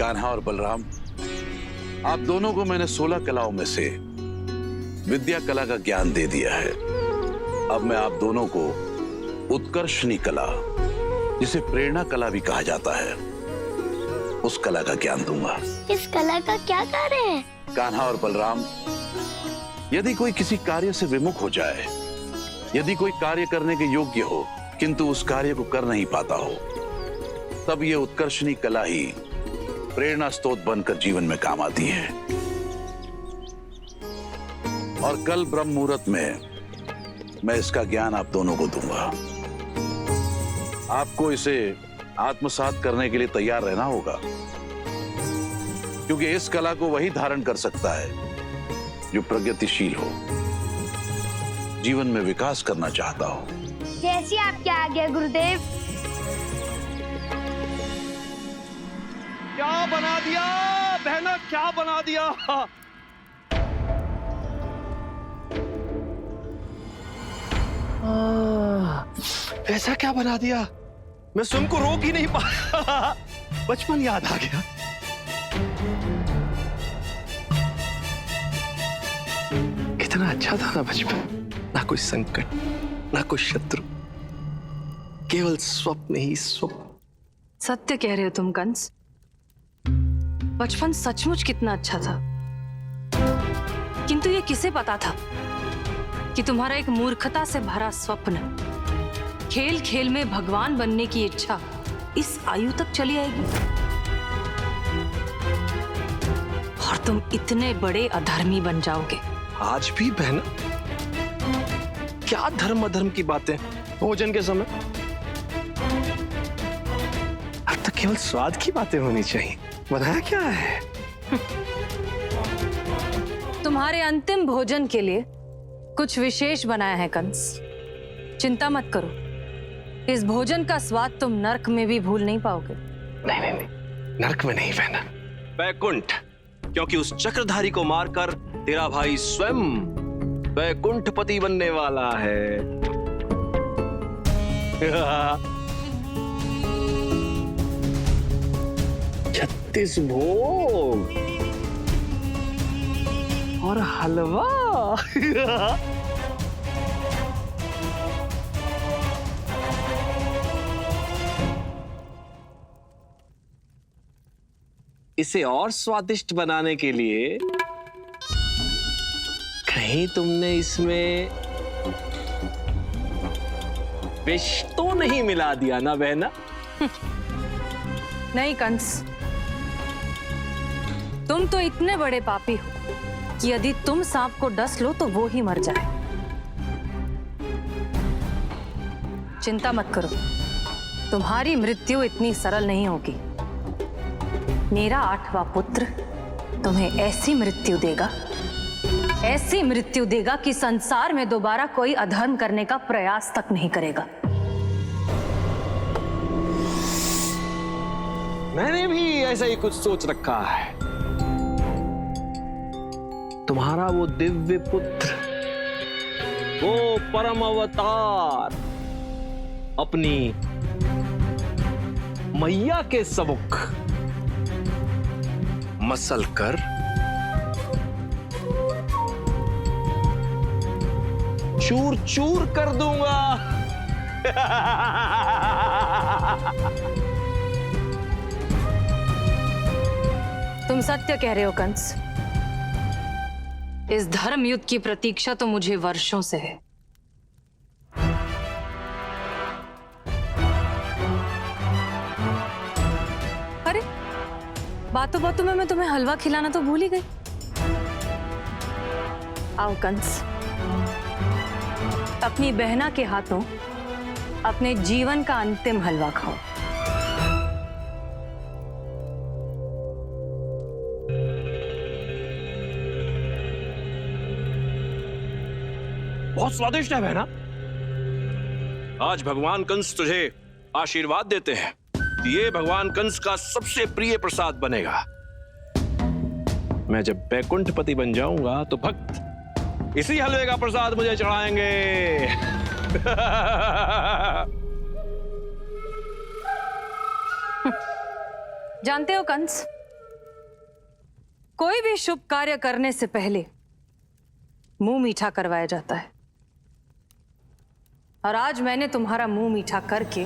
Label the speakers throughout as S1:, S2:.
S1: कान्हा और बलराम, आप दोनों को मैंने 16 कलाओं में से विद्या कला का ज्ञान दे दिया है। अब मैं आप दोनों को उत्कर्षणी कला, जिसे प्रेरणा कला भी कहा जाता है, उस कला का ज्ञान दूंगा।
S2: इस कला का क्या कार्य है?
S1: कान्हा और बलराम, यदि कोई किसी कार्य से विमुख हो जाए, यदि कोई कार्य करने के योग्य हो किंतु उस कार्य को कर नहीं पाता हो, तब ये उत्कर्षणी कला ही प्रेरणा स्रोत बनकर जीवन में काम आती है। और कल ब्रह्म मुहूर्त में मैं इसका ज्ञान आप दोनों को दूंगा। आपको इसे आत्मसात करने के लिए तैयार रहना होगा, क्योंकि इस कला को वही धारण कर सकता है जो प्रगतिशील हो, जीवन में विकास करना चाहता हो।
S2: जैसी आपकी आज्ञा गुरुदेव।
S3: क्या बना दिया बहना, क्या बना दिया? ऐसा क्या बना दिया? मैं स्वयं को रोक ही नहीं पाया। बचपन याद आ गया। कितना अच्छा था ना बचपन। ना कोई संकट, ना कोई शत्रु, केवल स्वप्न ही स्वप्न।
S4: सत्य कह रहे हो तुम कंस। बचपन सचमुच कितना अच्छा था, किंतु ये किसे पता था कि तुम्हारा एक मूर्खता से भरा स्वप्न, खेल खेल में भगवान बनने की इच्छा इस आयु तक चली आएगी और तुम इतने बड़े अधर्मी बन जाओगे।
S3: आज भी बहना, क्या धर्म अधर्म की बातें भोजन के समय? अब तो केवल स्वाद की बातें होनी चाहिए। बनाया क्या है?
S4: तुम्हारे अंतिम भोजन के लिए कुछ विशेष बनाया है कंस। चिंता मत करो, इस भोजन का स्वाद तुम नरक में भी भूल नहीं पाओगे।
S3: नहीं नहीं नहीं, नरक में नहीं बहना, वैकुंठ। क्योंकि उस चक्रधारी को मारकर तेरा भाई स्वयं वैकुंठपति बनने वाला है। 36 भोग और हलवा। इसे और स्वादिष्ट बनाने के लिए कहीं तुमने इसमें विष तो नहीं मिला दिया ना बहना?
S4: नहीं कंस, तुम तो इतने बड़े पापी हो कि यदि तुम सांप को डस लो तो वो ही मर जाए। चिंता मत करो, तुम्हारी मृत्यु इतनी सरल नहीं होगी। मेरा 8वां पुत्र तुम्हें ऐसी मृत्यु देगा कि संसार में दोबारा कोई अधर्म करने का प्रयास तक नहीं करेगा।
S3: मैंने भी ऐसा ही कुछ सोच रखा है। तुम्हारा वो दिव्य पुत्र, वो परम अवतार अपनी मैया के सम्मुख मसल कर चूर चूर कर दूंगा।
S4: तुम सत्य कह रहे हो कंस। इस धर्म युद्ध की प्रतीक्षा तो मुझे वर्षों से है। अरे बातों बातों में मैं तुम्हें हलवा खिलाना तो भूल ही गई। आओ कंस, अपनी बहना के हाथों अपने जीवन का अंतिम हलवा खाओ।
S3: बहुत स्वादिष्ट है बहना। आज भगवान कंस तुझे आशीर्वाद देते हैं। ये भगवान कंस का सबसे प्रिय प्रसाद बनेगा। मैं जब वैकुंठपति बन जाऊंगा तो भक्त इसी हलवे का प्रसाद मुझे चढ़ाएंगे।
S4: जानते हो कंस, कोई भी शुभ कार्य करने से पहले मुंह मीठा करवाया जाता है, और आज मैंने तुम्हारा मुंह मीठा करके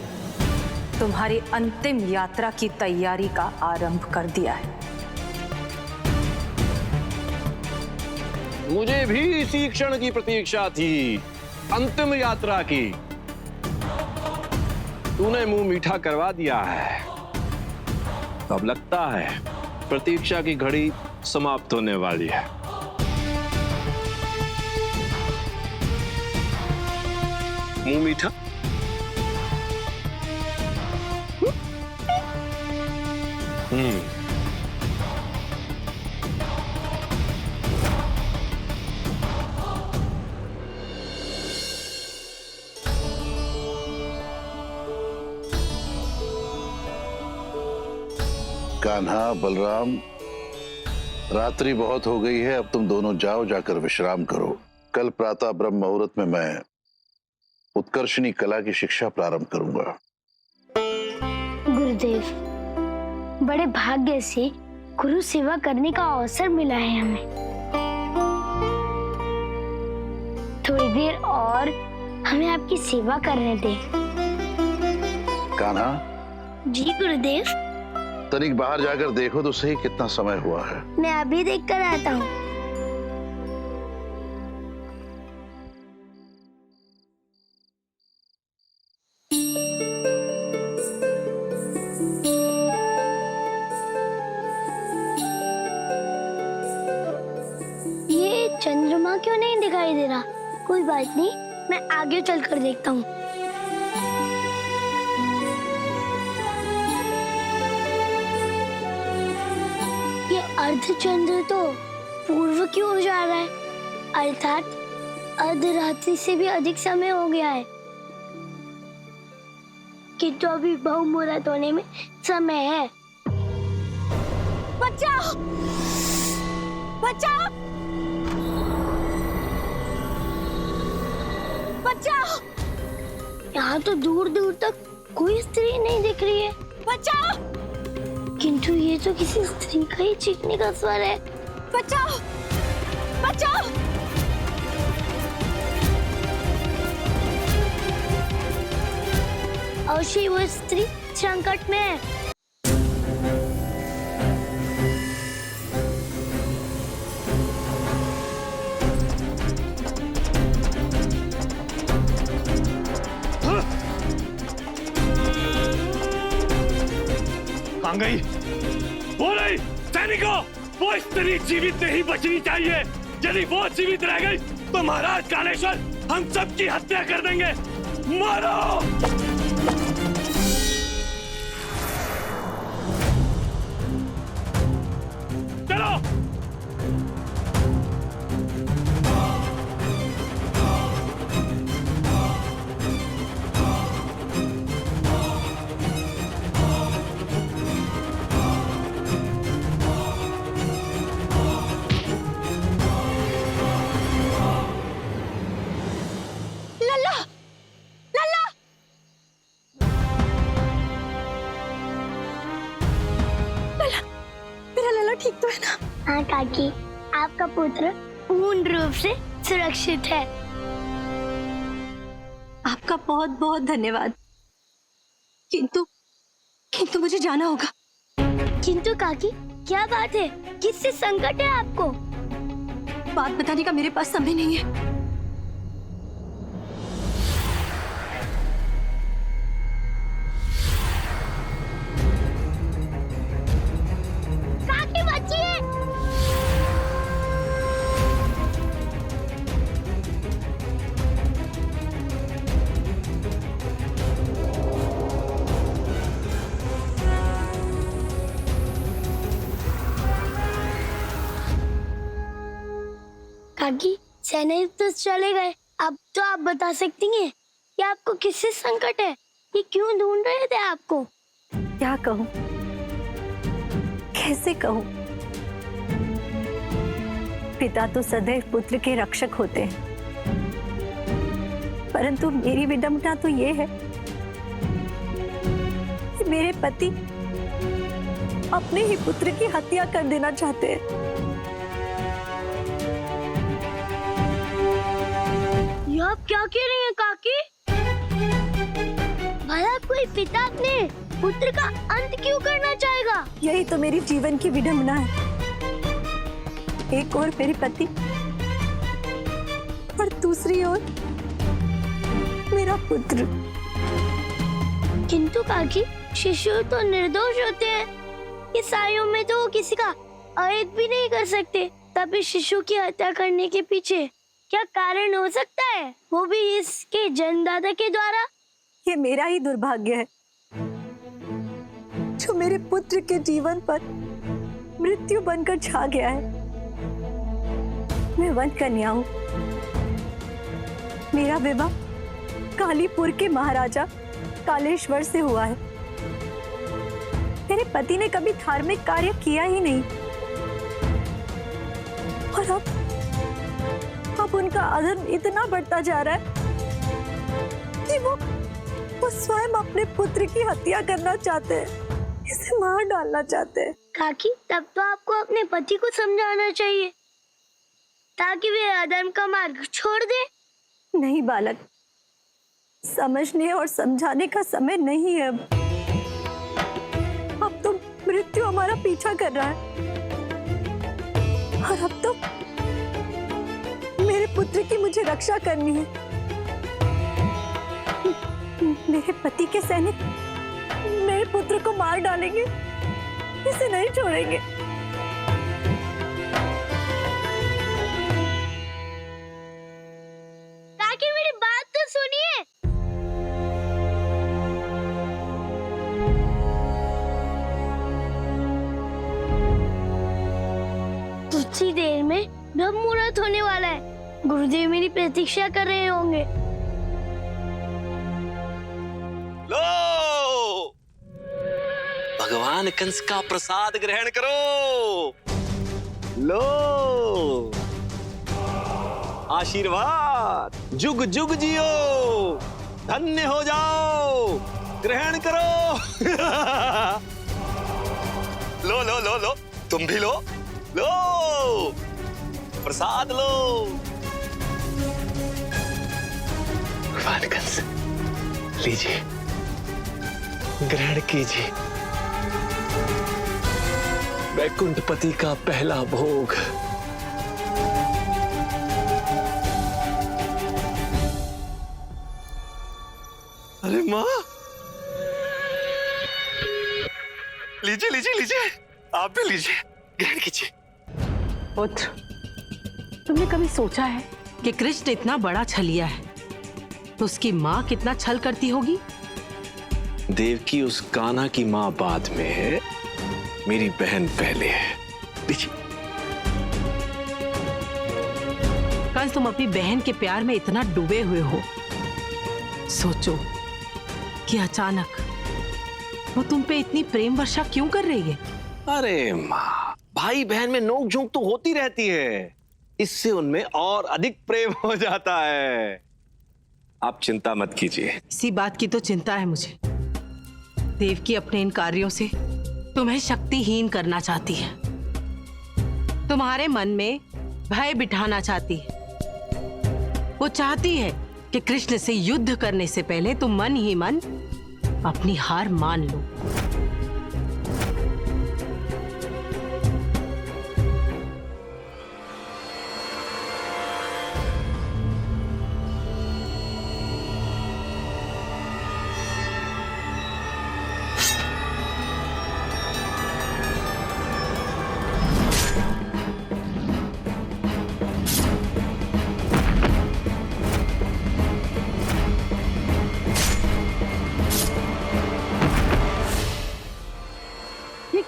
S4: तुम्हारी अंतिम यात्रा की तैयारी का आरंभ कर दिया है।
S3: मुझे भी इसी क्षण की प्रतीक्षा थी, अंतिम यात्रा की। तूने मुंह मीठा करवा दिया है, अब लगता है प्रतीक्षा की घड़ी समाप्त होने वाली है। मुंह मीठा।
S1: कान्हा, बलराम, रात्रि बहुत हो गई है, अब तुम दोनों जाओ, जाकर विश्राम करो। कल प्रातः ब्रह्म मुहूर्त में मैं उत्कर्षणी कला की शिक्षा प्रारंभ करूंगा।
S2: गुरुदेव, बड़े भाग्य से गुरु सेवा करने का अवसर मिला है हमें। थोड़ी देर और हमें आपकी सेवा करने दें।
S1: कान्हा,
S2: जी गुरुदेव।
S1: तनिक बाहर जाकर देखो तो सही कितना समय हुआ है।
S2: मैं अभी देख कर आता हूँ। ये चंद्रमा क्यों नहीं दिखाई दे रहा? कोई बात नहीं, मैं आगे चलकर देखता हूँ। ये अर्धचंद्र तो पूर्व की ओर जा रहा है, अर्थात अर्धरात्रि से भी अधिक समय हो गया है, किंतु अभी बहु मुहूर्त होने में समय है। बचाओ! बचाओ! बचाओ! यहाँ तो दूर दूर तक कोई स्त्री नहीं दिख रही है। बचाओ! किंतु ये तो किसी स्त्री का ही चीखने का स्वर है। बचाओ! बचाओ! अवश्य वो स्त्री संकट में है।
S5: कहाँ गई? वो नहीं, सैनिकों, वो स्त्री जीवित नहीं बचनी चाहिए। यदि वो जीवित रह गई तो महाराज कालेश्वर हम सबकी हत्या कर देंगे। मारो! चलो!
S2: ठीक तो है ना? हाँ काकी, आपका पुत्र पूर्ण रूप से सुरक्षित है।
S6: आपका बहुत बहुत धन्यवाद। किंतु मुझे जाना होगा।
S2: किंतु काकी, क्या बात है? किससे संकट है आपको?
S6: बात बताने का मेरे पास समय नहीं है।
S2: काकी बचिए! काकी, सेनायुक्त तो चले गए। अब तो आप बता सकती हैं कि आपको किससे संकट है? ये क्यों ढूंढ रहे थे आपको?
S6: क्या कहूँ, कैसे कहूँ? पिता तो सदैव पुत्र के रक्षक होते हैं, परंतु मेरी विडंबना तो ये है कि मेरे पति अपने ही पुत्र की हत्या कर देना चाहते हैं।
S2: ये आप क्या कह रही हैं काकी? भला कोई पिता अपने पुत्र का अंत क्यों करना चाहेगा?
S6: यही तो मेरी जीवन की विडंबना है। एक ओर मेरे पति और दूसरी ओर मेरा पुत्र।
S2: किंतु काकी, शिशु तो निर्दोष होते हैं। इस आयु में तो वो किसी का अहित भी नहीं कर सकते। तब इस शिशु की हत्या करने के पीछे क्या कारण हो सकता है, वो भी इसके जन्मदाता के द्वारा?
S6: ये मेरा ही दुर्भाग्य है जो मेरे पुत्र के जीवन पर मृत्यु बनकर छा गया है। मैं वन कन्या हूं। मेरा विवाह कालीपुर के महाराजा कालेश्वर से हुआ है। मेरे पति ने कभी धार्मिक कार्य किया ही नहीं और अब उनका अधर्म इतना बढ़ता जा रहा है कि वो स्वयं अपने पुत्र की हत्या करना चाहते हैं, इसे मार डालना चाहते हैं।
S2: काकी, तब तो आपको अपने पति को समझाना चाहिए ताकि वे अधर्म का मार्ग छोड़ दे।
S6: नहीं बालक, समझने और समझाने का समय नहीं है। अब तो मृत्यु हमारा पीछा कर रहा है और अब तो मेरे पुत्र की मुझे रक्षा करनी है। मेरे पति के सैनिक मेरे पुत्र को मार डालेंगे, इसे नहीं छोड़ेंगे।
S2: काकी, मेरी बात तो सुनिए। कुछ ही देर में ब्रह्म मुहूर्त होने वाला है। गुरुदेव मेरी प्रतीक्षा कर रहे होंगे।
S3: लो, भगवान कंस का प्रसाद ग्रहण करो। लो, आशीर्वाद, जुग जुग जियो, धन्य हो जाओ, ग्रहण करो। लो लो लो लो, तुम भी लो, लो प्रसाद लो। भगवान कंस, लीजिए, ग्रहण कीजिए वैकुंठपति का पहला भोग। अरे माँ, लीजिए लीजिए लीजिए, आप भी लीजिए, ग्रहण कीजिए।
S7: पुत्र, तुमने कभी सोचा है कि कृष्ण इतना बड़ा छलिया है तो उसकी माँ कितना छल करती होगी?
S3: देवकी उस कान्हा की माँ बाद में है, मेरी बहन पहले है। लीजिए।
S7: कंस, तुम अपनी बहन के प्यार में इतना डूबे हुए हो, सोचो कि अचानक वो तुम पे इतनी प्रेम वर्षा क्यों कर रही है?
S3: अरे माँ, भाई बहन में नोक झोंक तो होती रहती है, इससे उनमें और अधिक प्रेम हो जाता है। आप चिंता मत कीजिए।
S7: इसी बात की तो चिंता है मुझे। देवकी अपने इन कार्यों से तुम्हें शक्तिहीन करना चाहती है, तुम्हारे मन में भय बिठाना चाहती है। वो चाहती है कि कृष्ण से युद्ध करने से पहले तुम मन ही मन अपनी हार मान लो।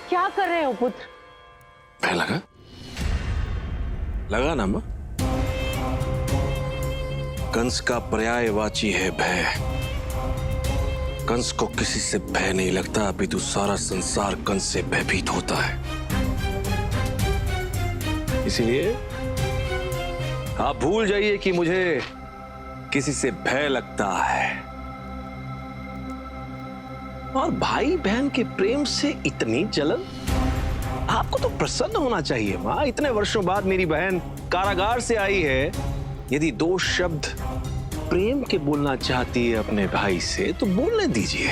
S7: क्या कर रहे हो पुत्र?
S3: भय लगा? लगा ना मां? कंस का पर्यायवाची है भय। कंस को किसी से भय नहीं लगता, अपितु सारा संसार कंस से भयभीत होता है। इसीलिए आप भूल जाइए कि मुझे किसी से भय लगता है। और भाई बहन के प्रेम से इतनी जलन? आपको तो प्रसन्न होना चाहिए मां। इतने वर्षों बाद मेरी बहन कारागार से आई है। यदि 2 शब्द प्रेम के बोलना चाहती है अपने भाई से तो बोलने दीजिए।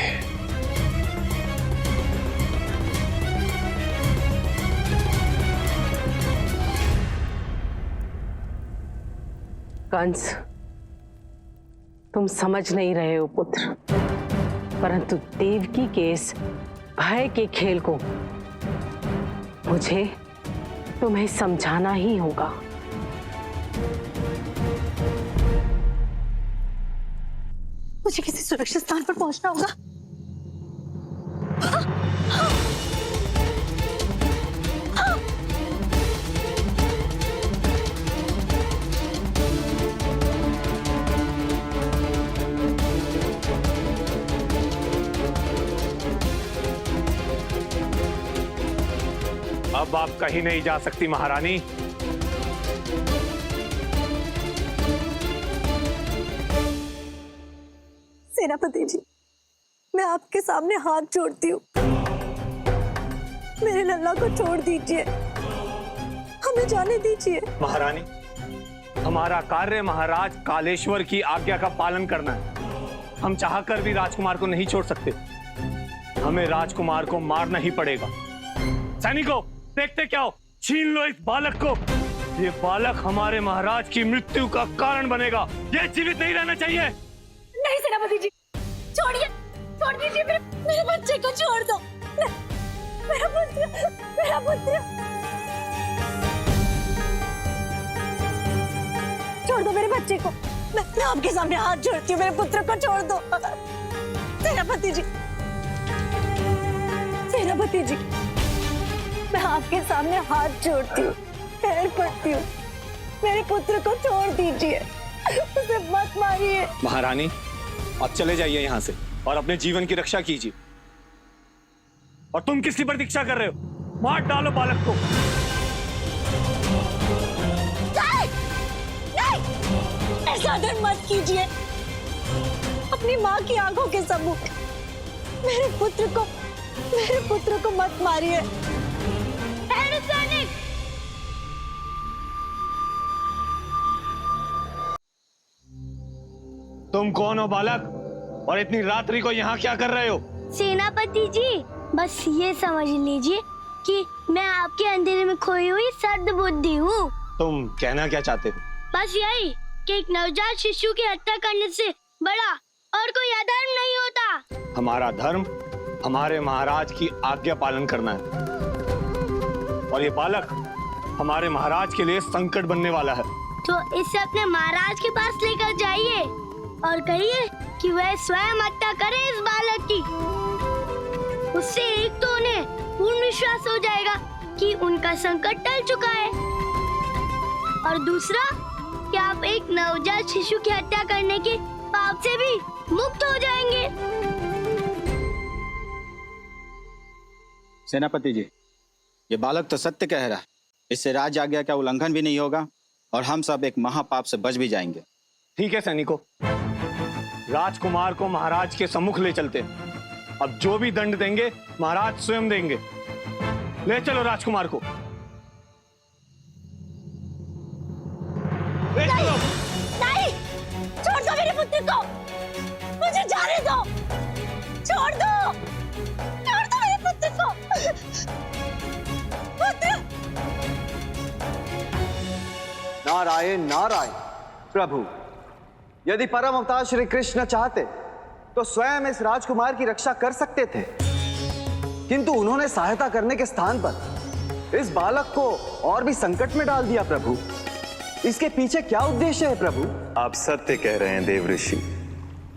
S7: कंस, तुम समझ नहीं रहे हो पुत्र, परंतु देवकी के इस भय के खेल को मुझे तुम्हें समझाना ही होगा।
S6: मुझे किसी सुरक्षित स्थान पर पहुंचना होगा।
S5: अब आप कहीं नहीं जा सकती महारानी।
S6: सेनापति जी, मैं आपके सामने हाथ जोड़ती हूँ, मेरे लल्ला को छोड़ दीजिए, हमें जाने दीजिए।
S5: महारानी, हमारा कार्य महाराज कालेश्वर की आज्ञा का पालन करना है। हम चाहकर भी राजकुमार को नहीं छोड़ सकते। हमें राजकुमार को मारना ही पड़ेगा। सैनिकों, देखते क्या हो, छीन लो इस बालक को। ये बालक हमारे महाराज की मृत्यु का कारण बनेगा। ये जीवित नहीं रहना चाहिए।
S6: नहीं सेनापति जी, छोड़िए, छोड़ दीजिए, मेरे बच्चे को छोड़ दो। मेरा पुत्र, मेरा पुत्र, छोड़ दो मेरे बच्चे को। मैं आपके सामने हाथ जोड़ती हूँ, मेरे पुत्र को छोड़ दो। सेनापति जी, सेनापति जी, मैं आपके सामने हाथ जोड़ती हूँ, पैर पड़ती हूँ, मेरे पुत्र को छोड़ दीजिए, उसे मत मारिए।
S5: महारानी, आप चले जाइए यहाँ से और अपने जीवन की रक्षा कीजिए। और तुम किसकी प्रतीक्षा कर रहे हो? मार डालो बालक को।
S6: नहीं, नहीं, ऐसा डर मत कीजिए। अपनी माँ की आंखों के सम्मुख मेरे पुत्र को मत मारिए।
S5: तुम कौन हो बालक, और इतनी रात्रि को यहाँ क्या कर रहे हो?
S2: सेनापति जी, बस ये समझ लीजिए कि मैं आपके अंधेरे में खोई हुई सद बुद्धि हूँ।
S5: तुम कहना क्या चाहते हो?
S2: बस यही कि एक नवजात शिशु की हत्या करने से बड़ा और कोई अधर्म नहीं होता।
S5: हमारा धर्म हमारे महाराज की आज्ञा पालन करना है, और ये बालक हमारे महाराज के लिए संकट बनने वाला है।
S2: तो इसे अपने महाराज के पास लेकर जाइए और कहिए कि वह स्वयं हत्या करे इस बालक की। उससे एक तो उन्हें पूर्ण विश्वास हो जाएगा कि उनका संकट टल चुका है, और दूसरा कि आप एक नवजात शिशु की हत्या करने के पाप से भी मुक्त हो जाएंगे।
S8: सेनापति जी, ये बालक तो सत्य कह रहा है, इससे राज आज्ञा का उल्लंघन भी नहीं होगा और हम सब एक महापाप से बच भी जाएंगे।
S5: ठीक है सैनिकों, राजकुमार को महाराज के सम्मुख ले चलते हैं। अब जो भी दंड देंगे महाराज स्वयं देंगे। ले चलो राजकुमार को। ले चलो।
S6: नहीं, छोड़ दो मेरे पुत्र को, मुझे जाने दो, छोड़ दो मेरे पुत्र को। पुत्र,
S9: नारायण नारायण। प्रभु, यदि परम अवतार श्री कृष्ण चाहते तो स्वयं इस राजकुमार की रक्षा कर सकते थे, किंतु उन्होंने सहायता करने के स्थान पर इस बालक को और भी संकट में डाल दिया। प्रभु, इसके पीछे क्या उद्देश्य है? प्रभु,
S10: आप सत्य कह रहे हैं देव ऋषि।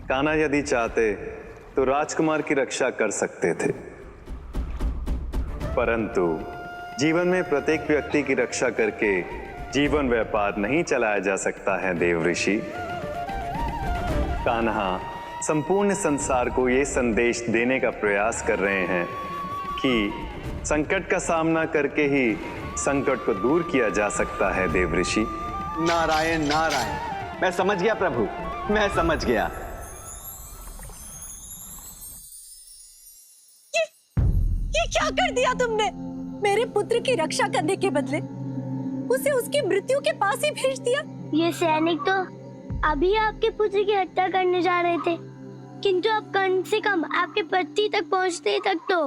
S10: कान्हा यदि चाहते तो राजकुमार की रक्षा कर सकते थे, परंतु जीवन में प्रत्येक व्यक्ति की रक्षा करके जीवन व्यापार नहीं चलाया जा सकता है देव ऋषि। कान्हा संपूर्ण संसार को ये संदेश देने का प्रयास कर रहे हैं कि संकट का सामना करके ही संकट को दूर किया जा सकता है देव ऋषि।
S9: नारायण नारायण, मैं समझ गया प्रभु, मैं समझ गया।
S6: ये क्या कर दिया तुमने? मेरे पुत्र की रक्षा करने के बदले उसे उसकी मृत्यु के पास ही भेज दिया।
S2: ये सैनिक तो अभी आपके पुत्र की हत्या करने जा रहे थे, किंतु अब कम से कम आपके पति तक पहुंचते तक तो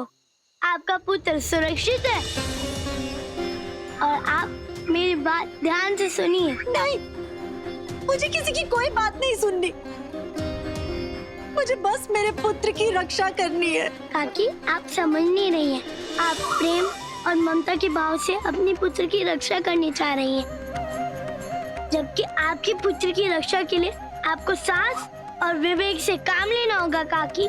S2: आपका पुत्र सुरक्षित है। और आप मेरी बात ध्यान से सुनिए।
S6: नहीं, मुझे किसी की कोई बात नहीं सुननी। मुझे बस मेरे पुत्र की रक्षा करनी है।
S2: काकी, आप समझ नहीं रही हैं। आप प्रेम और ममता के भाव से अपने पुत्र की रक्षा करनी चाह रही हैं, जबकि आपके पुत्र की रक्षा के लिए आपको साहस और विवेक से काम लेना होगा काकी।